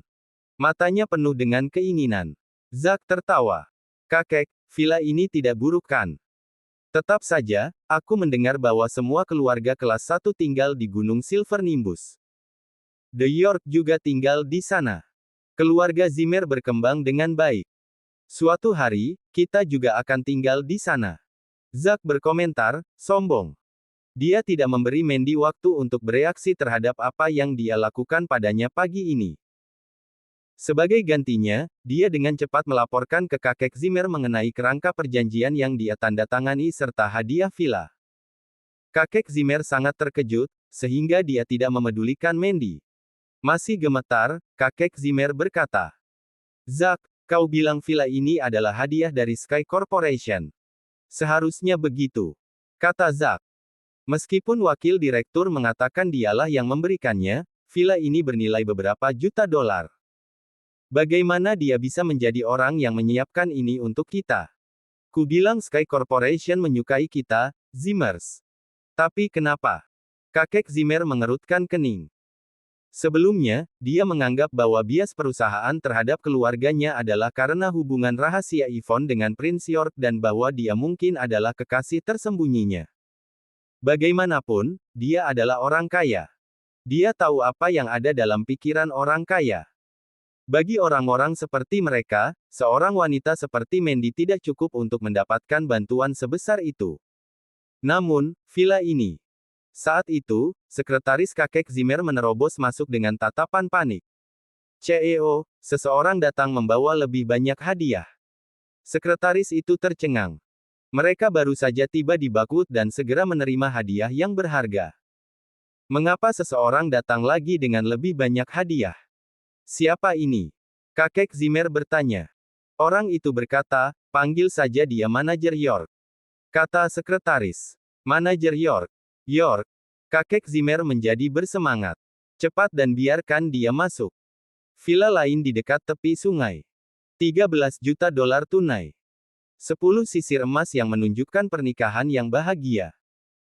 Speaker 2: Matanya penuh dengan keinginan. Zack tertawa. Kakek, villa ini tidak buruk kan? Tetap saja, aku mendengar bahwa semua keluarga kelas 1 tinggal di Gunung Silver Nimbus. The York juga tinggal di sana. Keluarga Zimmer berkembang dengan baik. Suatu hari, kita juga akan tinggal di sana. Zack berkomentar, sombong. Dia tidak memberi Mandy waktu untuk bereaksi terhadap apa yang dia lakukan padanya pagi ini. Sebagai gantinya, dia dengan cepat melaporkan ke kakek Zimmer mengenai kerangka perjanjian yang dia tanda tangani serta hadiah villa. Kakek Zimmer sangat terkejut, sehingga dia tidak memedulikan Mandy. Masih gemetar, kakek Zimmer berkata, Zack, kau bilang villa ini adalah hadiah dari Sky Corporation. Seharusnya begitu, kata Zack. Meskipun wakil direktur mengatakan dialah yang memberikannya, villa ini bernilai beberapa juta dolar. Bagaimana dia bisa menjadi orang yang menyiapkan ini untuk kita? Ku bilang Sky Corporation menyukai kita, Zimmers. Tapi kenapa? Kakek Zimmer mengerutkan kening. Sebelumnya, dia menganggap bahwa bias perusahaan terhadap keluarganya adalah karena hubungan rahasia Yvonne dengan Prince York dan bahwa dia mungkin adalah kekasih tersembunyinya. Bagaimanapun, dia adalah orang kaya. Dia tahu apa yang ada dalam pikiran orang kaya. Bagi orang-orang seperti mereka, seorang wanita seperti Mandy tidak cukup untuk mendapatkan bantuan sebesar itu. Namun, villa ini. Saat itu, sekretaris kakek Zimmer menerobos masuk dengan tatapan panik. CEO, seseorang datang membawa lebih banyak hadiah. Sekretaris itu tercengang. Mereka baru saja tiba di Bakut dan segera menerima hadiah yang berharga. Mengapa seseorang datang lagi dengan lebih banyak hadiah? Siapa ini? Kakek Zimmer bertanya. Orang itu berkata, panggil saja dia manajer York. Kata sekretaris. Manajer York. York. Kakek Zimmer menjadi bersemangat. Cepat dan biarkan dia masuk. Villa lain di dekat tepi sungai. 13 juta dolar tunai. 10 sisir emas yang menunjukkan pernikahan yang bahagia.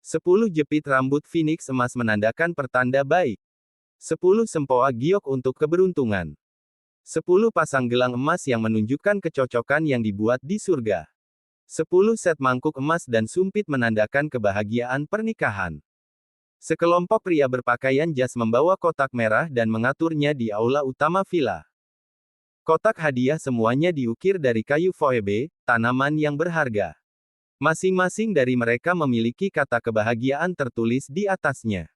Speaker 2: 10 jepit rambut Phoenix emas menandakan pertanda baik. 10 sempoa giok untuk keberuntungan. 10 pasang gelang emas yang menunjukkan kecocokan yang dibuat di surga. 10 set mangkuk emas dan sumpit menandakan kebahagiaan pernikahan. Sekelompok pria berpakaian jas membawa kotak merah dan mengaturnya di aula utama villa. Kotak hadiah semuanya diukir dari kayu phoebe, tanaman yang berharga. Masing-masing dari mereka memiliki kata kebahagiaan tertulis di atasnya.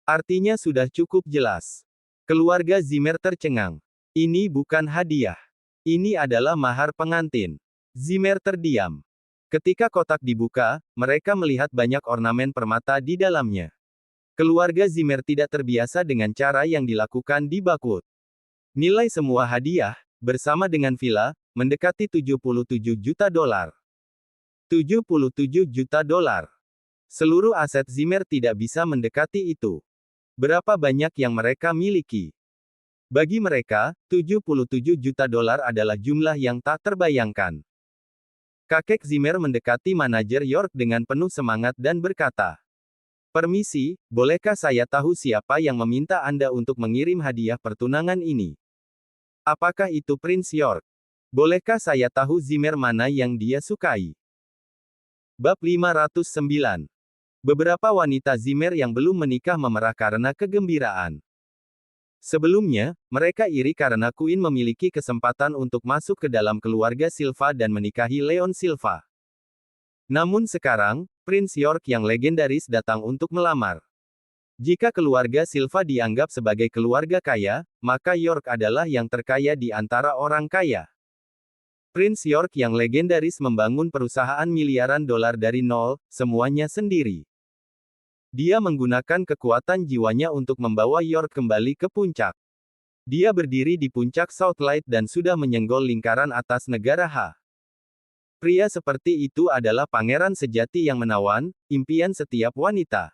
Speaker 2: Artinya sudah cukup jelas. Keluarga Zimmer tercengang. Ini bukan hadiah. Ini adalah mahar pengantin. Zimmer terdiam. Ketika kotak dibuka, mereka melihat banyak ornamen permata di dalamnya. Keluarga Zimmer tidak terbiasa dengan cara yang dilakukan di Bakut. Nilai semua hadiah, bersama dengan villa, mendekati 77 juta dolar. 77 juta dolar. Seluruh aset Zimmer tidak bisa mendekati itu. Berapa banyak yang mereka miliki? Bagi mereka, 77 juta dolar adalah jumlah yang tak terbayangkan. Kakek Zimmer mendekati manajer York dengan penuh semangat dan berkata, Permisi, bolehkah saya tahu siapa yang meminta Anda untuk mengirim hadiah pertunangan ini? Apakah itu Prince York? Bolehkah saya tahu Zimmer mana yang dia sukai? Bab 509. Beberapa wanita Zimmer yang belum menikah memerah karena kegembiraan. Sebelumnya, mereka iri karena Queen memiliki kesempatan untuk masuk ke dalam keluarga Silva dan menikahi Leon Silva. Namun sekarang, Prince York yang legendaris datang untuk melamar. Jika keluarga Silva dianggap sebagai keluarga kaya, maka York adalah yang terkaya di antara orang kaya. Prince York yang legendaris membangun perusahaan miliaran dolar dari nol, semuanya sendiri. Dia menggunakan kekuatan jiwanya untuk membawa York kembali ke puncak. Dia berdiri di puncak Southlight dan sudah menyenggol lingkaran atas negara H. Pria seperti itu adalah pangeran sejati yang menawan, impian setiap wanita.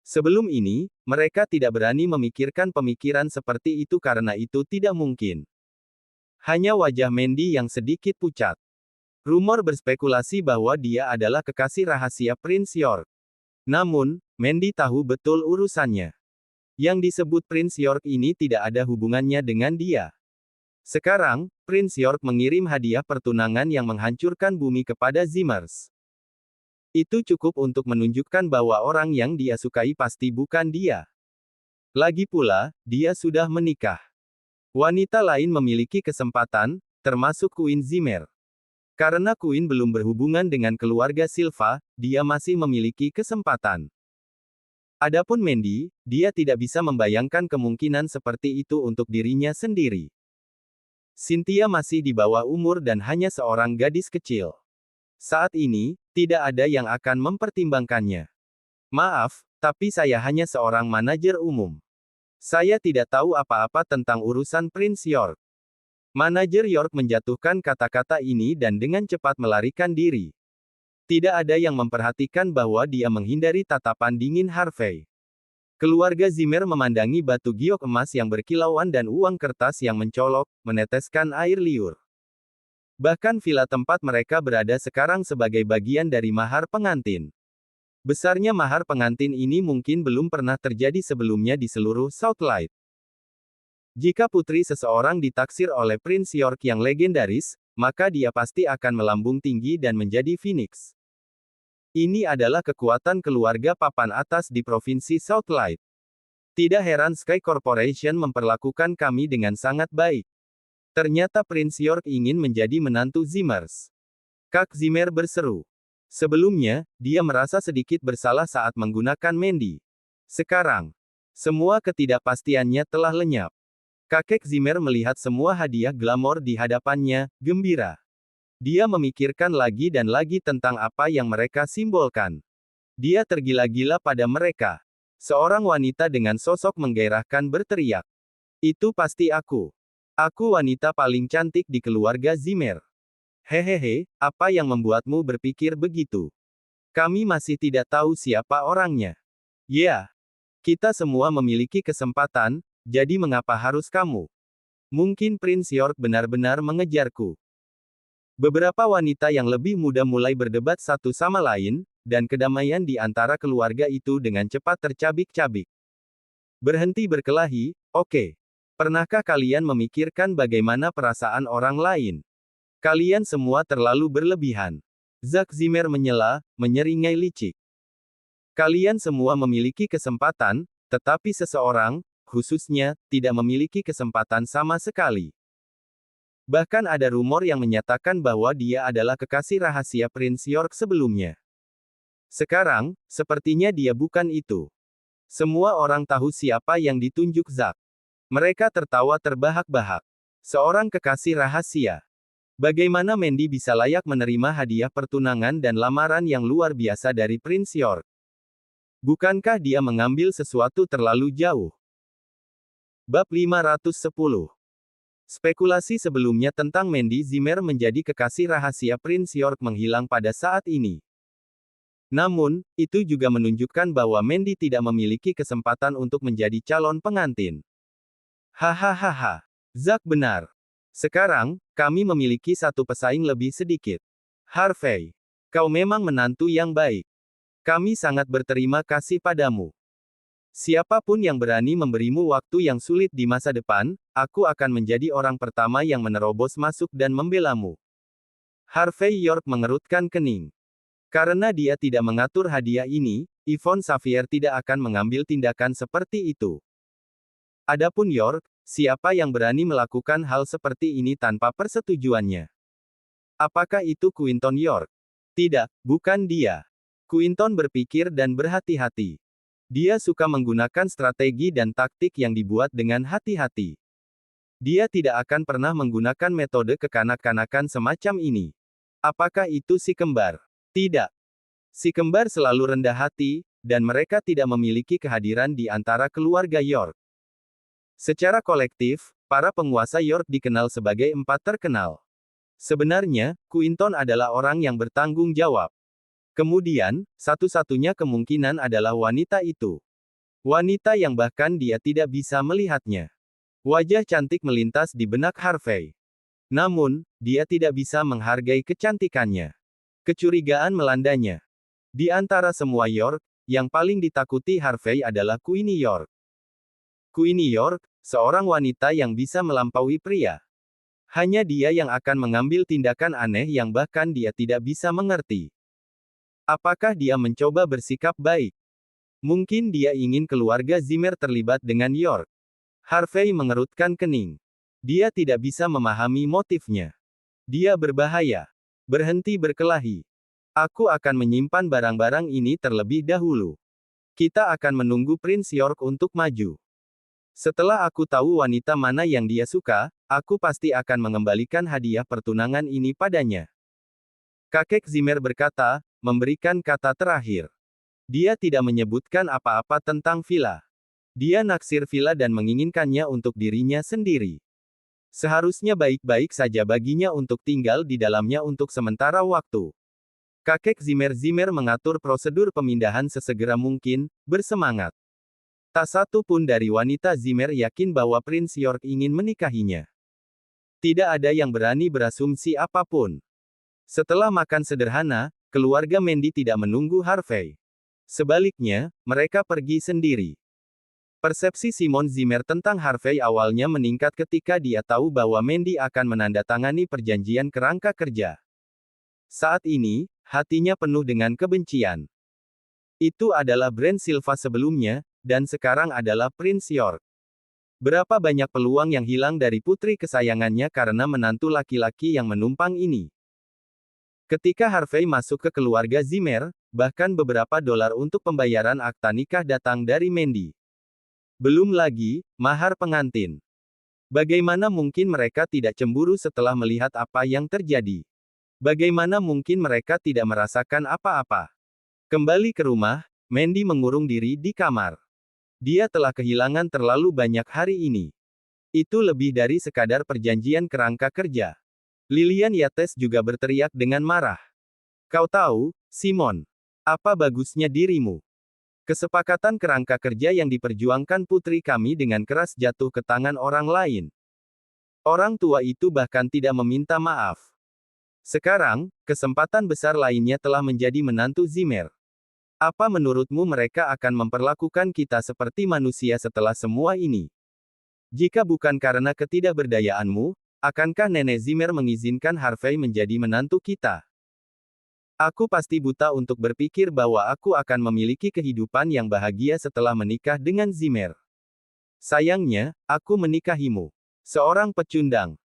Speaker 2: Sebelum ini, mereka tidak berani memikirkan pemikiran seperti itu karena itu tidak mungkin. Hanya wajah Mandy yang sedikit pucat. Rumor berspekulasi bahwa dia adalah kekasih rahasia Prince York. Namun, Mandy tahu betul urusannya. Yang disebut Prince York ini tidak ada hubungannya dengan dia. Sekarang, Prince York mengirim hadiah pertunangan yang menghancurkan bumi kepada Zimmers. Itu cukup untuk menunjukkan bahwa orang yang dia sukai pasti bukan dia. Lagi pula, dia sudah menikah. Wanita lain memiliki kesempatan, termasuk Queen Zimmer. Karena Queen belum berhubungan dengan keluarga Silva, dia masih memiliki kesempatan. Adapun Mandy, dia tidak bisa membayangkan kemungkinan seperti itu untuk dirinya sendiri. Cynthia masih di bawah umur dan hanya seorang gadis kecil. Saat ini, tidak ada yang akan mempertimbangkannya. Maaf, tapi saya hanya seorang manajer umum. Saya tidak tahu apa-apa tentang urusan Prince York. Manajer York menjatuhkan kata-kata ini dan dengan cepat melarikan diri. Tidak ada yang memperhatikan bahwa dia menghindari tatapan dingin Harvey. Keluarga Zimmer memandangi batu giok emas yang berkilauan dan uang kertas yang mencolok, meneteskan air liur. Bahkan villa tempat mereka berada sekarang sebagai bagian dari mahar pengantin. Besarnya mahar pengantin ini mungkin belum pernah terjadi sebelumnya di seluruh Southlight. Jika putri seseorang ditaksir oleh Prince York yang legendaris, maka dia pasti akan melambung tinggi dan menjadi Phoenix. Ini adalah kekuatan keluarga papan atas di provinsi Southlight. Tidak heran Sky Corporation memperlakukan kami dengan sangat baik. Ternyata Prince York ingin menjadi menantu Zimmers. Kak Zimmer berseru. Sebelumnya, dia merasa sedikit bersalah saat menggunakan Mandy. Sekarang, semua ketidakpastiannya telah lenyap. Kakek Zimmer melihat semua hadiah glamor di hadapannya, gembira. Dia memikirkan lagi dan lagi tentang apa yang mereka simbolkan. Dia tergila-gila pada mereka. Seorang wanita dengan sosok menggairahkan berteriak. Itu pasti aku. Aku wanita paling cantik di keluarga Zimmer. Hehehe, apa yang membuatmu berpikir begitu? Kami masih tidak tahu siapa orangnya. Ya, kita semua memiliki kesempatan, jadi mengapa harus kamu? Mungkin Prince York benar-benar mengejarku. Beberapa wanita yang lebih muda mulai berdebat satu sama lain, dan kedamaian di antara keluarga itu dengan cepat tercabik-cabik. Berhenti berkelahi, oke. Pernahkah kalian memikirkan bagaimana perasaan orang lain? Kalian semua terlalu berlebihan. Zack Zimmer menyela, menyeringai licik. Kalian semua memiliki kesempatan, tetapi seseorang, khususnya, tidak memiliki kesempatan sama sekali. Bahkan ada rumor yang menyatakan bahwa dia adalah kekasih rahasia Prince York sebelumnya. Sekarang, sepertinya dia bukan itu. Semua orang tahu siapa yang ditunjuk Zack. Mereka tertawa terbahak-bahak. Seorang kekasih rahasia. Bagaimana Mandy bisa layak menerima hadiah pertunangan dan lamaran yang luar biasa dari Prince York? Bukankah dia mengambil sesuatu terlalu jauh? Bab 510. Spekulasi sebelumnya tentang Mandy Zimmer menjadi kekasih rahasia Prince York menghilang pada saat ini. Namun, itu juga menunjukkan bahwa Mandy tidak memiliki kesempatan untuk menjadi calon pengantin. Hahaha. Zack benar. Sekarang, kami memiliki satu pesaing lebih sedikit. Harvey. Kau memang menantu yang baik. Kami sangat berterima kasih padamu. Siapapun yang berani memberimu waktu yang sulit di masa depan, aku akan menjadi orang pertama yang menerobos masuk dan membelamu. Harvey York mengerutkan kening. Karena dia tidak mengatur hadiah ini, Yvonne Xavier tidak akan mengambil tindakan seperti itu. Adapun York, siapa yang berani melakukan hal seperti ini tanpa persetujuannya? Apakah itu Quinton York? Tidak, bukan dia. Quinton berpikir dan berhati-hati. Dia suka menggunakan strategi dan taktik yang dibuat dengan hati-hati. Dia tidak akan pernah menggunakan metode kekanak-kanakan semacam ini. Apakah itu si kembar? Tidak. Si kembar selalu rendah hati, dan mereka tidak memiliki kehadiran di antara keluarga York. Secara kolektif, para penguasa York dikenal sebagai empat terkenal. Sebenarnya, Quinton adalah orang yang bertanggung jawab. Kemudian, satu-satunya kemungkinan adalah wanita itu. Wanita yang bahkan dia tidak bisa melihatnya. Wajah cantik melintas di benak Harvey. Namun, dia tidak bisa menghargai kecantikannya. Kecurigaan melandanya. Di antara semua York, yang paling ditakuti Harvey adalah Queenie York. Queenie York, seorang wanita yang bisa melampaui pria. Hanya dia yang akan mengambil tindakan aneh yang bahkan dia tidak bisa mengerti. Apakah dia mencoba bersikap baik? Mungkin dia ingin keluarga Zimmer terlibat dengan York. Harvey mengerutkan kening. Dia tidak bisa memahami motifnya. Dia berbahaya. Berhenti berkelahi. Aku akan menyimpan barang-barang ini terlebih dahulu. Kita akan menunggu Prince York untuk maju. Setelah aku tahu wanita mana yang dia suka, aku pasti akan mengembalikan hadiah pertunangan ini padanya. Kakek Zimmer berkata, memberikan kata terakhir. Dia tidak menyebutkan apa-apa tentang villa. Dia naksir villa dan menginginkannya untuk dirinya sendiri. Seharusnya baik-baik saja baginya untuk tinggal di dalamnya untuk sementara waktu. Kakek Zimmer mengatur prosedur pemindahan sesegera mungkin, bersemangat. Tak satu pun dari wanita Zimmer yakin bahwa Prince York ingin menikahinya. Tidak ada yang berani berasumsi apapun. Setelah makan sederhana, keluarga Mandy tidak menunggu Harvey. Sebaliknya, mereka pergi sendiri. Persepsi Simon Zimmer tentang Harvey awalnya meningkat ketika dia tahu bahwa Mandy akan menandatangani perjanjian kerangka kerja. Saat ini, hatinya penuh dengan kebencian. Itu adalah Brand Silva sebelumnya, dan sekarang adalah Prince York. Berapa banyak peluang yang hilang dari putri kesayangannya karena menantu laki-laki yang menumpang ini. Ketika Harvey masuk ke keluarga Zimmer, bahkan beberapa dolar untuk pembayaran akta nikah datang dari Mandy. Belum lagi, mahar pengantin. Bagaimana mungkin mereka tidak cemburu setelah melihat apa yang terjadi? Bagaimana mungkin mereka tidak merasakan apa-apa? Kembali ke rumah, Mandy mengurung diri di kamar. Dia telah kehilangan terlalu banyak hari ini. Itu lebih dari sekadar perjanjian kerangka kerja. Lilian Yates juga berteriak dengan marah. Kau tahu, Simon, apa bagusnya dirimu? Kesepakatan kerangka kerja yang diperjuangkan putri kami dengan keras jatuh ke tangan orang lain. Orang tua itu bahkan tidak meminta maaf. Sekarang, kesempatan besar lainnya telah menjadi menantu Zimmer. Apa menurutmu mereka akan memperlakukan kita seperti manusia setelah semua ini? Jika bukan karena ketidakberdayaanmu, akankah Nenek Zimmer mengizinkan Harvey menjadi menantu kita? Aku pasti buta untuk berpikir bahwa aku akan memiliki kehidupan yang bahagia setelah menikah dengan Zimmer. Sayangnya, aku menikahimu. Seorang pecundang.